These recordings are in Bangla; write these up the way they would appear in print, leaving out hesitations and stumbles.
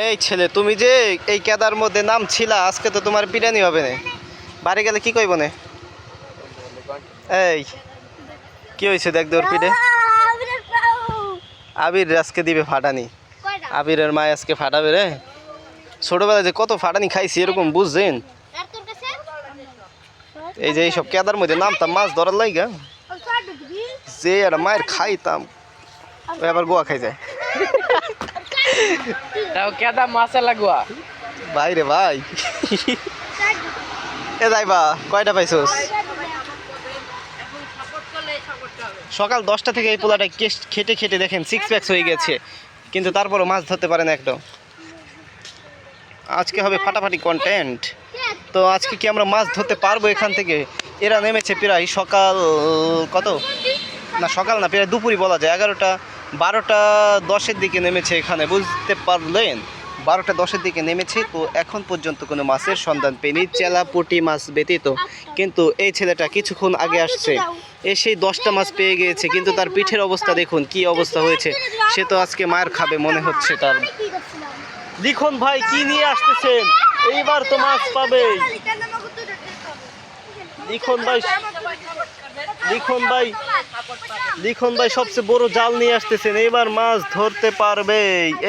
এই ছেলে, তুমি যে এই কেদার মধ্যে নাম ছিলা, আজকে তো তোমার পিটানি হবে না। বাড়ি গেলে কি কইব না? এই কি হয়েছে দেখ তোর পিঠে? আবির আজকে দিবে ফাটানি। আবিরের মা আজকে ফাটাবে রে। ছোটবেলায় যে কত ফাটানি খাইছি এরকম বুঝছেন? এই যে এইসব কেদার মধ্যে নামতাম মাছ ধরার লাইগা, যে একটা মায়ের খাইতাম, ওই আবার গোয়া খাই যায়। তাও কেদা মাছে লাগোয়া ভাই রে ভাই, এ যাইবা কয়টা পাইছোস? সকাল 10টা থেকে এই পোলাটা খেটে খেটে দেখেন 6 প্যাকস হয়ে গেছে, কিন্তু তারপরও মাছ ধরতে পারে না একদম। আজকে হবে ফাটাফাটি কন্টেন্ট। তো আজকে কি আমরা মাছ ধরতে পারবো এখান থেকে? এরা নেমেছে প্রায় সকাল কত না, সকাল না, প্রায় দুপুরই বলা যায়, 11টা 12টা 10-এর দিকে নেমেছে এখানে, বুঝতে পারলেন? 12টা 10-এর দিকে নেমেছে। তো এখন পর্যন্ত কোনো মাছের সন্ধান পেনি, চেলা পুঁটি মাছ ব্যতীত। কিন্তু এই ছেলেটা কিছুক্ষণ আগে আসছে, এসেই 10টা মাছ পেয়ে গিয়েছে, কিন্তু তার পিঠের অবস্থা দেখুন কি অবস্থা হয়েছে। সে তো আজকে মার খাবে মনে হচ্ছে তার। লিখন ভাই কি নিয়ে আসতেছেন? এইবার তো মাছ পাবে। লিখন ভাই, লিখন ভাই সবচেয়ে বড় জাল নিয়ে আসতেছেন, এইবার মাছ ধরতে পারবে।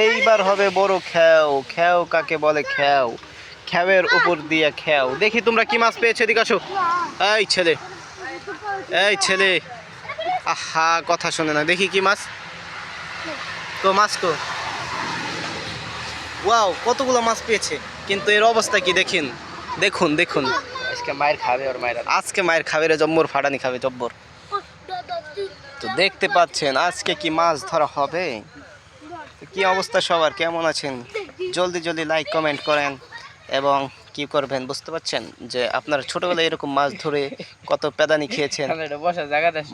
এইবার হবে বড় খেও। খেও কাকে বলে? খেও, খেওয়ের উপর দিয়ে খেও। দেখি তোমরা কি মাছ পেয়েছো, এদিকে আসো। এই ছেলে, এই ছেলে, আহা কথা শোনে না। দেখি কি মাছ, তো মাছ তো ওয়াও, কতগুলো মাছ পেয়েছে, কিন্তু এর অবস্থা কি দেখেন। দেখুন দেখুন, আজকে মায়ের খাবে ওর মায়ের। আজকে মায়ের খাবে রে জব্বর, ফাটানি খাবে জব্বর। তো দেখতে পাচ্ছেন আজকে কি মাছ ধরা হবে। কি অবস্থা সবার, কেমন আছেন? জলদি জলদি লাইক কমেন্ট করেন, এবং কি করবেন বুঝতে পারছেন যে আপনারা ছোটবেলায় এরকম মাছ ধরে কত পেদানি খেয়েছেন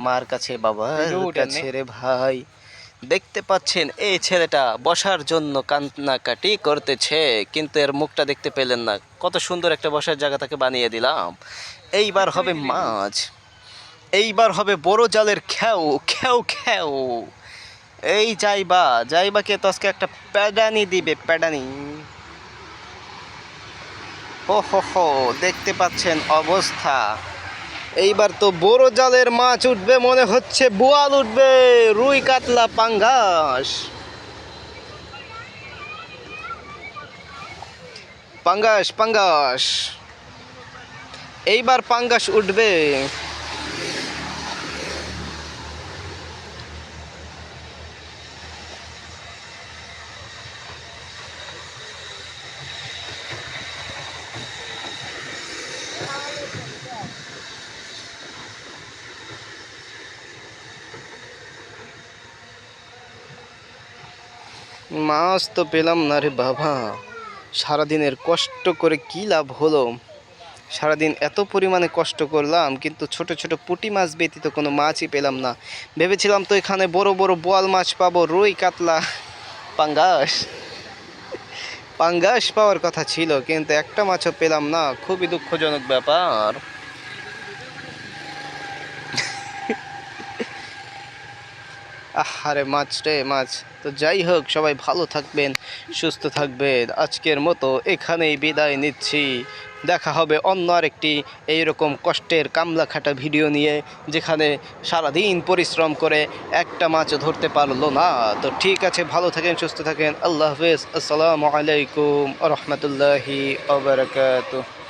মার কাছে, বাবার কাছে রে ভাই। দেখতে পাচ্ছেন এই ছেলেটা বসার জন্য কান্নাকাটি করতেছে, কিন্তু এর মুখটা দেখতে পেলেন না। কত সুন্দর একটা বসার জায়গা তাকে বানিয়ে দিলাম। এইবার হবে মাছ, এইবার হবে বড় জালের খেও খেও খেও। এই যাইবাকে তো আজকে একটা প্যাডানি দিবে, প্যাডানি। হো হো হো, দেখতে পাচ্ছেন অবস্থা। এইবার তো বড় জালের মাছ উঠবে মনে হচ্ছে, বোয়াল উঠবে, রুই কাতলা পাঙ্গাস, পাঙ্গাস পাঙ্গাস। এইবার পাঙ্গাস উঠবে। মাছ তো পেলাম না রে বাবা, সারাদিনের কষ্ট করে কি লাভ হলো? সারাদিন এত পরিমাণে কষ্ট করলাম, কিন্তু ছোট ছোট পুঁটি মাছ ব্যতীত কোনো মাছই পেলাম না। ভেবেছিলাম তো এখানে বড় বড় বোয়াল মাছ পাবো, রুই কাতলা পাঙ্গাস, পাঙ্গাস পাওয়ার কথা ছিল, কিন্তু একটা মাছও পেলাম না। খুবই দুঃখজনক ব্যাপার। আরে মাছ রে মাছ। তো যাই হোক, সবাই ভালো থাকবেন, সুস্থ থাকবেন। আজকের মতো এখানেই বিদায় নিচ্ছি। দেখা হবে অন্য আরেকটি এইরকম কষ্টের কামলা খাটা ভিডিও নিয়ে, যেখানে সারাদিন পরিশ্রম করে একটা মাছও ধরতে পারলো না। তো ঠিক আছে, ভালো থাকেন, সুস্থ থাকেন। আল্লাহ হাফেজ। আসসালামু আলাইকুম ওয়া রাহমাতুল্লাহি ওয়া বারাকাতুহু।